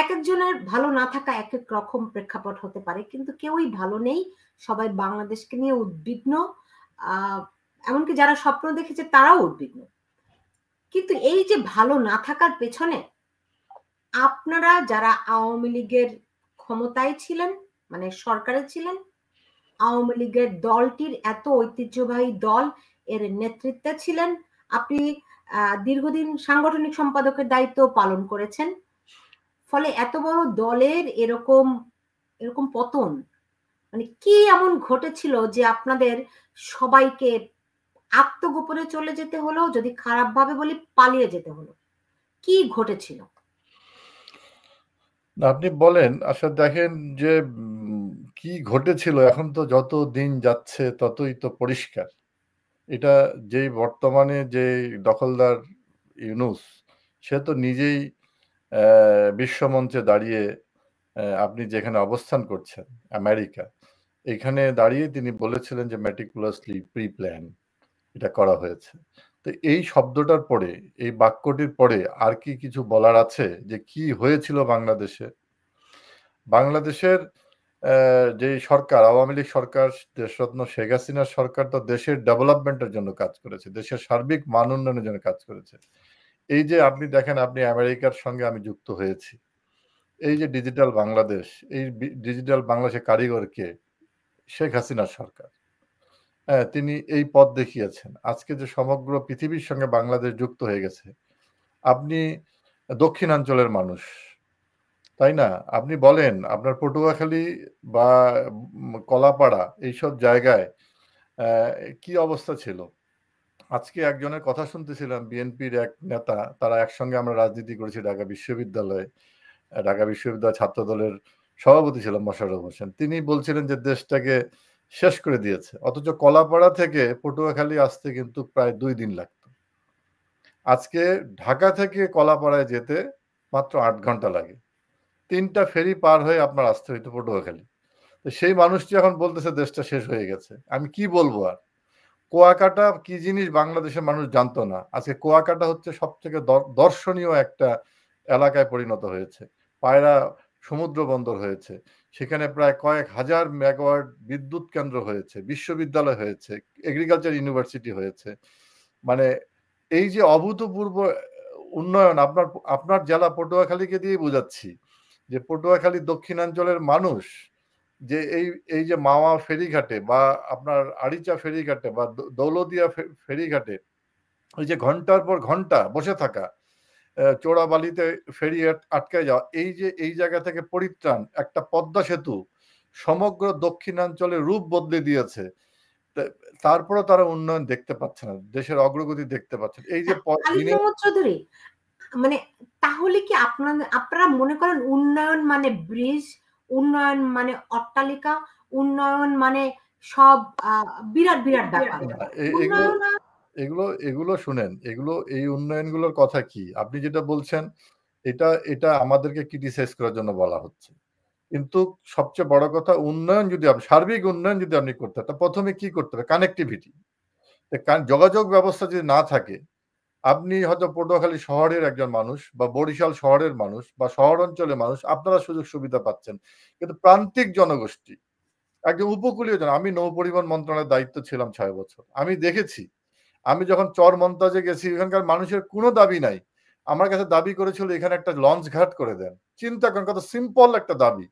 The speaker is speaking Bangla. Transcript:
এক একজনের ভালো না থাকা এক এক রকম প্রেক্ষাপট হতে পারে, কিন্তু কেউই ভালো নেই। সবাই বাংলাদেশকে নিয়ে উদ্বিগ্ন। এমনকি যারা স্বপ্ন দেখেছে তারাও উদ্বিগ্ন। কিন্তু এই যে ভালো না থাকার পেছনে আপনারা যারা আওয়ামী লীগের ক্ষমতায় ছিলেন, মানে সরকারে ছিলেন, আওয়ামী লীগের দলটির এত ঐতিহ্যবাহী দল, এর নেতৃত্বে ছিলেন। আপনি দীর্ঘদিন সাংগঠনিক সম্পাদকের দায়িত্ব পালন করেছেন। ফলে এত বড় দলের এরকম এরকম পতন, মানে কি এমন ঘটেছিল যে আপনাদের সবাইকে আত্মগোপনে চলে যেতে হলো, যদি খারাপ ভাবে বলি পালিয়ে যেতে হলো? কি ঘটেছিল? আপনি বলেন আসলে, দেখেন যে কি ঘটেছিল, এখন তো যত দিন যাচ্ছে ততই তো পরিষ্কার। এটা যেই বর্তমানে যে দখলদার ইউনূস, সে তো নিজেই বিশ্বমঞ্চে দাঁড়িয়ে, আপনি যেখানে অবস্থান করছেন আমেরিকা, এখানে দাঁড়িয়ে তিনি বলেছিলেন যে ম্যাটিকুলাসলি প্রি প্ল্যান এটা করা হয়েছে। তো এই শব্দটার পরে, এই বাক্যটির পরে আর কি কিছু বলার আছে যে কি হয়েছিল বাংলাদেশে? বাংলাদেশের যে সরকার, আওয়ামী লীগ সরকার, দেশরত্ন শেখ হাসিনার সরকার তো দেশের ডেভেলপমেন্টের জন্য কাজ করেছে, দেশের সার্বিক মান উন্নয়নের জন্য কাজ করেছে। এই যে আপনি দেখেন, আপনি আমেরিকার সঙ্গে আমি যুক্ত হয়েছি, এই যে ডিজিটাল বাংলাদেশ, এই ডিজিটাল বাংলাদেশের কারিগর কে? শেখ হাসিনার সরকার। হ্যাঁ, তিনি এই পথ দেখিয়েছেন। আজকে যে সমগ্র পৃথিবীর সঙ্গে বাংলাদেশ যুক্ত হয়ে গেছে। আপনি দক্ষিণাঞ্চলের মানুষ, তাই না? আপনি বলেন আপনার পটুয়াখালী বা কলাপাড়া এইসব জায়গায় কি অবস্থা ছিল? আজকে একজনের কথা শুনতেছিলাম, বিএনপির এক নেতা, তারা একসঙ্গে আমরা রাজনীতি করেছি ঢাকা বিশ্ববিদ্যালয়ে। ঢাকা বিশ্ববিদ্যালয় ছাত্রদলের সভাপতি ছিলেন মোশাররফ হোসেন। তিনি বলছিলেন যে দেশটাকে শেষ করে দিয়েছে। অথচ কলাপাড়া থেকে পটুয়াখালী আসতে কিন্তু প্রায় ২ দিন লাগতো। আজকে ঢাকা থেকে কলাপাড়ায় যেতে মাত্র ৮ ঘন্টা লাগে। ৩টা ফেরি পার হয়ে আপনার আসতে হইতো পটুয়াখালী। তো সেই মানুষটি এখন বলতেছে দেশটা শেষ হয়ে গেছে। আমি কি বলবো আর? কুয়াকাটা কি জিনিস বাংলাদেশের মানুষ জানতো না। আজকে কুয়াকাটা হচ্ছে সবথেকে দর্শনীয় একটা এলাকায় পরিণত হয়েছে। পায়রা সমুদ্র বন্দর হয়েছে। সেখানে প্রায় কয়েক হাজার মেগাওয়াট বিদ্যুৎ কেন্দ্র হয়েছে, বিশ্ববিদ্যালয় হয়েছে, এগ্রিকালচার ইউনিভার্সিটি হয়েছে। মানে এই যে অভূতপূর্ব উন্নয়ন, আপনার জেলা পটুয়াখালীকে দিয়েই বোঝাচ্ছি যে পটুয়াখালী দক্ষিণাঞ্চলের মানুষ যে এই যে মাওয়া ফেরিঘাটে বা আপনার আরিচা ফেরিঘাটে বা দৌলদিয়া ফেরিঘাটে ওই যে ঘন্টার পর ঘন্টা বসে থাকা, চোরাবালিতে ফেরি আটকায় যাওয়া, এই যে এই জায়গা থেকে পরিত্রাণ, একটা পদ্মা সেতু সমগ্র দক্ষিণাঞ্চলের রূপ বদলে দিয়েছে। তারপরেও তারা উন্নয়ন দেখতে পাচ্ছে না, দেশের অগ্রগতি দেখতে পাচ্ছেন। এই যে খালিদ মাহমুদ চৌধুরী, মানে তাহলে কি আপনারা মনে করেন উন্নয়ন মানে ব্রিজ, উন্নয়ন মানে অট্টালিকা, উন্নয়ন মানে সব বিরাট বিরাট ব্যাপার? এগুলো উন্নয়ন এগুলো এগুলো শুনেন, এই উন্নয়নগুলোর কথা কি আপনি যেটা বলছেন, এটা আমাদেরকে ক্রিটিসাইজ করার জন্য বলা হচ্ছে। কিন্তু সবচেয়ে বড় কথা, উন্নয়ন যদি সার্বিক উন্নয়ন যদি আপনি করতে, তা প্রথমে কি করতে হবে? কানেক্টিভিটি। যোগাযোগ ব্যবস্থা যদি না থাকে, আপনি হয়তো পটুয়াখালী শহরের একজন মানুষ বা বরিশাল শহরের মানুষ বা শহর অঞ্চলের মানুষ, আপনারা সুযোগ সুবিধা পাচ্ছেন, কিন্তু প্রান্তিক জনগোষ্ঠী, একজন উপকূলীয় জন, আমি নৌ পরিবহন মন্ত্রণালয়ের দায়িত্ব ছিলাম 6 বছর, আমি দেখেছি। আমি যখন চর মন্তাজে গেছি, এখানকার মানুষের কোনো দাবি নাই। আমার কাছে দাবি করেছিল এখানে একটা লঞ্চ ঘাট করে দেন। চিন্তা করেন, কত সিম্পল একটা দাবি।